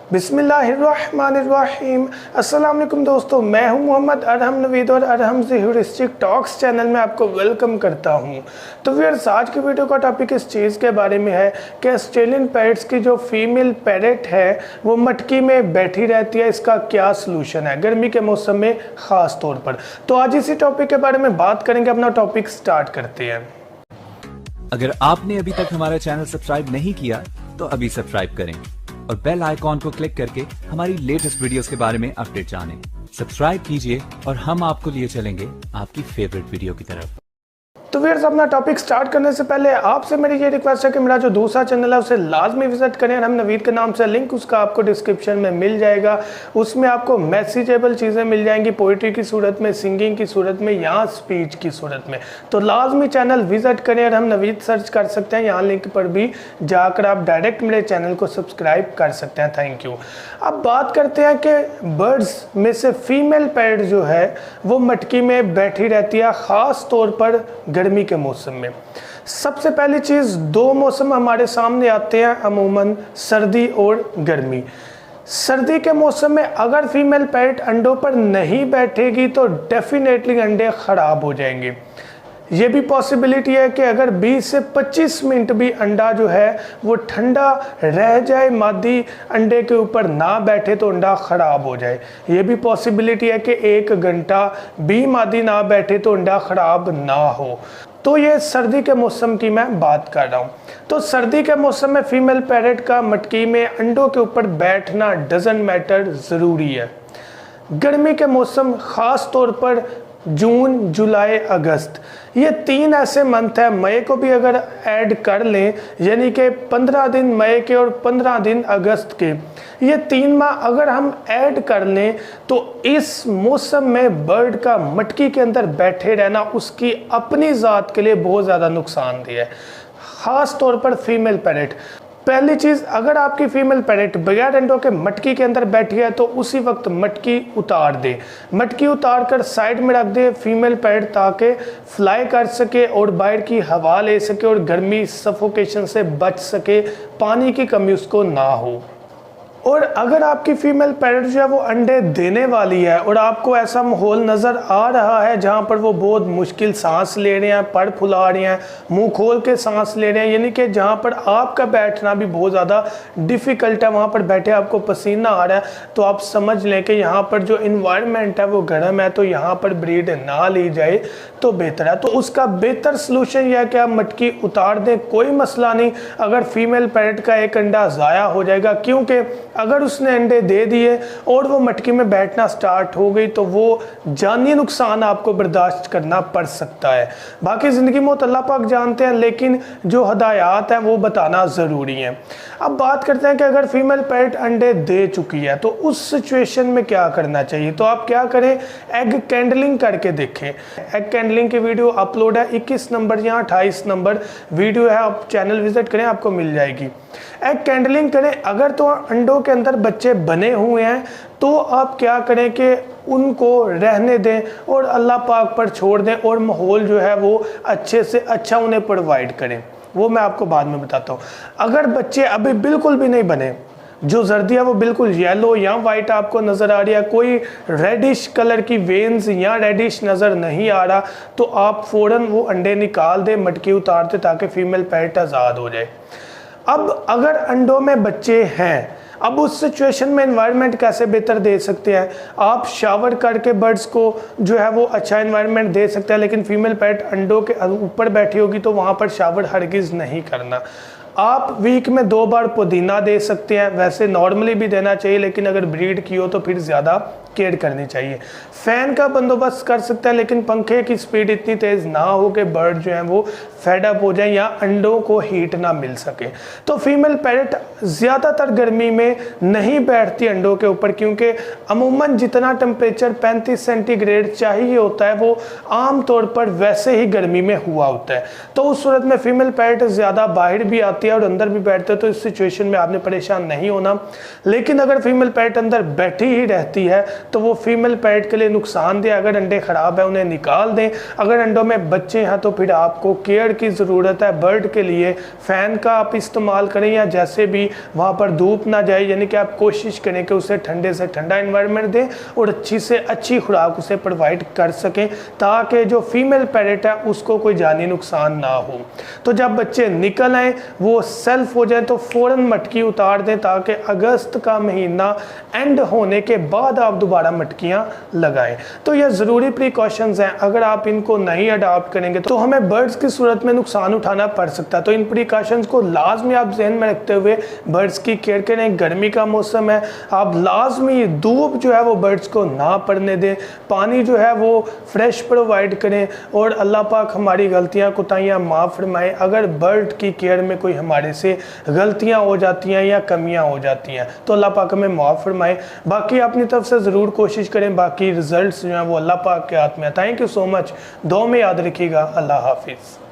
बिस्मिल्लाहिर्रहमानिर्रहीम। अस्सलाम वालेकुम दोस्तों, मैं हूं मोहम्मद अरहम नवीद और अरहम से ह्यूरिस्टिक टॉक्स चैनल में आपको वेलकम करता हूं। तो व्यूअर्स, आज की वीडियो का टॉपिक इस चीज़ के बारे में है कि ऑस्ट्रेलियन पैरट्स की जो फीमेल पैरट है वो मटकी में बैठी रहती है। इसका क्या सलूशन है गर्मी के मौसम में ख़ास तौर पर। तो आज इसी टॉपिक के बारे में बात करेंगे। अपना टॉपिक स्टार्ट करते हैं। अगर आपने अभी तक हमारा चैनल सब्सक्राइब नहीं किया तो अभी सब्सक्राइब करें और बेल आइकॉन को क्लिक करके हमारी लेटेस्ट वीडियोस के बारे में अपडेट जानें। सब्सक्राइब कीजिए और हम आपको लिए चलेंगे आपकी फेवरेट वीडियो की तरफ। तो व्यूअर्स, अपना टॉपिक स्टार्ट करने से पहले आपसे मेरी ये रिक्वेस्ट है कि मेरा जो दूसरा चैनल है उसे लाजमी विजिट करें। हम नवीद के नाम से, लिंक उसका आपको डिस्क्रिप्शन में मिल जाएगा। उसमें आपको मैसेजेबल चीज़ें मिल जाएंगी, पोइट्री की सूरत में, सिंगिंग की सूरत में या स्पीच की सूरत में। तो लाजमी चैनल विजिट करें और हम नवीद सर्च कर सकते हैं। यहाँ लिंक पर भी जाकर आप डायरेक्ट मेरे चैनल को सब्सक्राइब कर सकते हैं। Thank you. अब बात करते हैं कि बर्ड्स में से फीमेल पैरट जो है वो मटकी में बैठी रहती है, ख़ास तौर पर गर्मी के मौसम में। सबसे पहली चीज़, दो मौसम हमारे सामने आते हैं अमूमन, सर्दी और गर्मी। सर्दी के मौसम में अगर फीमेल पैरट अंडों पर नहीं बैठेगी तो डेफिनेटली अंडे ख़राब हो जाएंगे। ये भी पॉसिबिलिटी है कि अगर 20 से 25 मिनट भी अंडा जो है वो ठंडा रह जाए, मादी अंडे के ऊपर ना बैठे तो अंडा ख़राब हो जाए। ये भी पॉसिबिलिटी है कि 1 घंटा भी मादी ना बैठे तो अंडा ख़राब ना हो। तो ये सर्दी के मौसम की मैं बात कर रहा हूँ। तो सर्दी के मौसम में फीमेल पैरट का मटकी में अंडों के ऊपर बैठना डजंट मैटर, ज़रूरी है। गर्मी के मौसम ख़ास तौर पर जून, जुलाई, अगस्त, ये 3 ऐसे मंथ है। मई को भी अगर ऐड कर लें, यानी कि 15 दिन मई के और 15 दिन अगस्त के, ये 3 माह अगर हम ऐड कर लें तो इस मौसम में बर्ड का मटकी के अंदर बैठे रहना उसकी अपनी ज़ात के लिए बहुत ज़्यादा नुकसानदेह है, ख़ास तौर पर फीमेल पैरट। पहली चीज़, अगर आपकी फीमेल पैरट बगैर अंडों के मटकी के अंदर बैठी है तो उसी वक्त मटकी उतार दे। मटकी उतार कर साइड में रख दे फीमेल पैरट, ताकि फ्लाई कर सके और बाहर की हवा ले सके और गर्मी सफोकेशन से बच सके, पानी की कमी उसको ना हो। और अगर आपकी फीमेल पैरट जो है वो अंडे देने वाली है और आपको ऐसा माहौल नज़र आ रहा है जहाँ पर वो बहुत मुश्किल सांस ले रहे हैं, पड़ फुला रहे हैं, मुंह खोल के सांस ले रहे हैं, यानी कि जहाँ पर आपका बैठना भी बहुत ज़्यादा डिफ़िकल्ट है, वहाँ पर बैठे आपको पसीना आ रहा है, तो आप समझ लें कि यहाँ पर जो इन्वायरमेंट है वो गर्म है, तो यहाँ पर ब्रीड ना ली जाए तो बेहतर है। तो उसका बेहतर सलूशन यह है कि आप मटकी उतार दें, कोई मसला नहीं अगर फीमेल पैरट का एक अंडा ज़ाया हो जाएगा, क्योंकि अगर उसने अंडे दे दिए और वो मटकी में बैठना स्टार्ट हो गई तो वो जानी नुकसान आपको बर्दाश्त करना पड़ सकता है। बाकी ज़िंदगी मौत अल्लाह पाक जानते हैं, लेकिन जो हदायत हैं वो बताना ज़रूरी है। अब बात करते हैं कि अगर फीमेल पैरट अंडे दे चुकी है तो उस सिचुएशन में क्या करना चाहिए। तो आप क्या करें, एग कैंडलिंग करके देखें। एग कैंडलिंग की वीडियो अपलोड है 21 नंबर या 28 नंबर वीडियो है, आप चैनल विजिट करें, आपको मिल जाएगी। एग कैंडलिंग करें। अगर तो अंडों के अंदर बच्चे बने हुए हैं तो आप क्या करें कि उनको रहने दें और अल्लाह पाक पर छोड़ दें और माहौल जो है वो अच्छे से अच्छा उन्हें प्रोवाइड करें। वो मैं आपको बाद में बताता हूँ। अगर बच्चे अभी बिल्कुल भी नहीं बने, जो जर्दी है वो बिल्कुल येलो या वाइट आपको नज़र आ रही है, कोई रेडिश कलर की वेन्स या रेडिश नज़र नहीं आ रहा, तो आप फ़ौरन वो अंडे निकाल दें, मटकी उतार दें, ताकि फीमेल पैरट आज़ाद हो जाए। अब अगर अंडों में बच्चे हैं, अब उस सिचुएशन में एनवायरनमेंट कैसे बेहतर दे सकते हैं। आप शावर करके बर्ड्स को जो है वो अच्छा एनवायरनमेंट दे सकते हैं, लेकिन फीमेल पैरट अंडों के ऊपर बैठी होगी तो वहाँ पर शावर हरगिज़ नहीं करना। आप वीक में 2 बार पुदीना दे सकते हैं, वैसे नॉर्मली भी देना चाहिए, लेकिन अगर ब्रीड की हो तो फिर ज़्यादा केयर करनी चाहिए। फ़ैन का बंदोबस्त कर सकते हैं, लेकिन पंखे की स्पीड इतनी तेज़ ना हो कि बर्ड जो है वो फेड अप हो जाए या अंडों को हीट ना मिल सके। तो फीमेल पैरट ज़्यादातर गर्मी में नहीं बैठती अंडों के ऊपर, क्योंकि अमूमन जितना टेम्परेचर 35 सेंटीग्रेड चाहिए होता है वो आम तौर पर वैसे ही गर्मी में हुआ होता है। तो उस सूरत में फीमेल पैरट ज़्यादा बाहर भी आती है और अंदर भी बैठते हैं, तो इस सिचुएशन में आपने परेशान नहीं होना। लेकिन अगर फीमेल पैरट अंदर बैठी ही रहती है तो वो फीमेल पैरेट के लिए नुकसानदेह। अगर अंडे ख़राब है उन्हें निकाल दें। अगर अंडों में बच्चे हैं तो फिर आपको केयर की ज़रूरत है। बर्ड के लिए फ़ैन का आप इस्तेमाल करें या जैसे भी वहाँ पर धूप ना जाए, यानी कि आप कोशिश करें कि उसे ठंडे से ठंडा इन्वायरमेंट दें और अच्छी से अच्छी खुराक उसे प्रोवाइड कर सकें ताकि जो फीमेल पैरेट है उसको कोई जानी नुकसान ना हो। तो जब बच्चे निकल आए वो सेल्फ हो जाए तो फ़ौरन मटकी उतार दें ताकि अगस्त का महीना एंड होने के बाद आप दोबारा मटकियां लगाएं। तो यह ज़रूरी प्रिकॉशंस हैं, अगर आप इनको नहीं अडॉप्ट करेंगे तो हमें बर्ड्स की सूरत में नुकसान उठाना पड़ सकता है। तो इन प्रिकॉशंस को लाजमी आप जहन में रखते हुए बर्ड्स की केयर करें। गर्मी का मौसम है, आप लाजमी धूप जो है वो बर्ड्स को ना पड़ने दें, पानी जो है वो फ्रेश प्रोवाइड करें और अल्लाह पाक हमारी गलतियाँ कोताहियाँ माफ़ फरमाएं। अगर बर्ड की केयर में कोई हमारे से गलतियाँ हो जाती हैं या कमियाँ हो जाती हैं तो अल्लाह पाक हमें माफ़ फरमाए। बाकी अपनी तरफ से ज़रूर कोशिश करें, बाकी रिजल्ट्स जो हैं वो अल्लाह पाक के हाथ में है। थैंक यू सो मच, दुआ में याद रखिएगा। अल्लाह हाफिज़।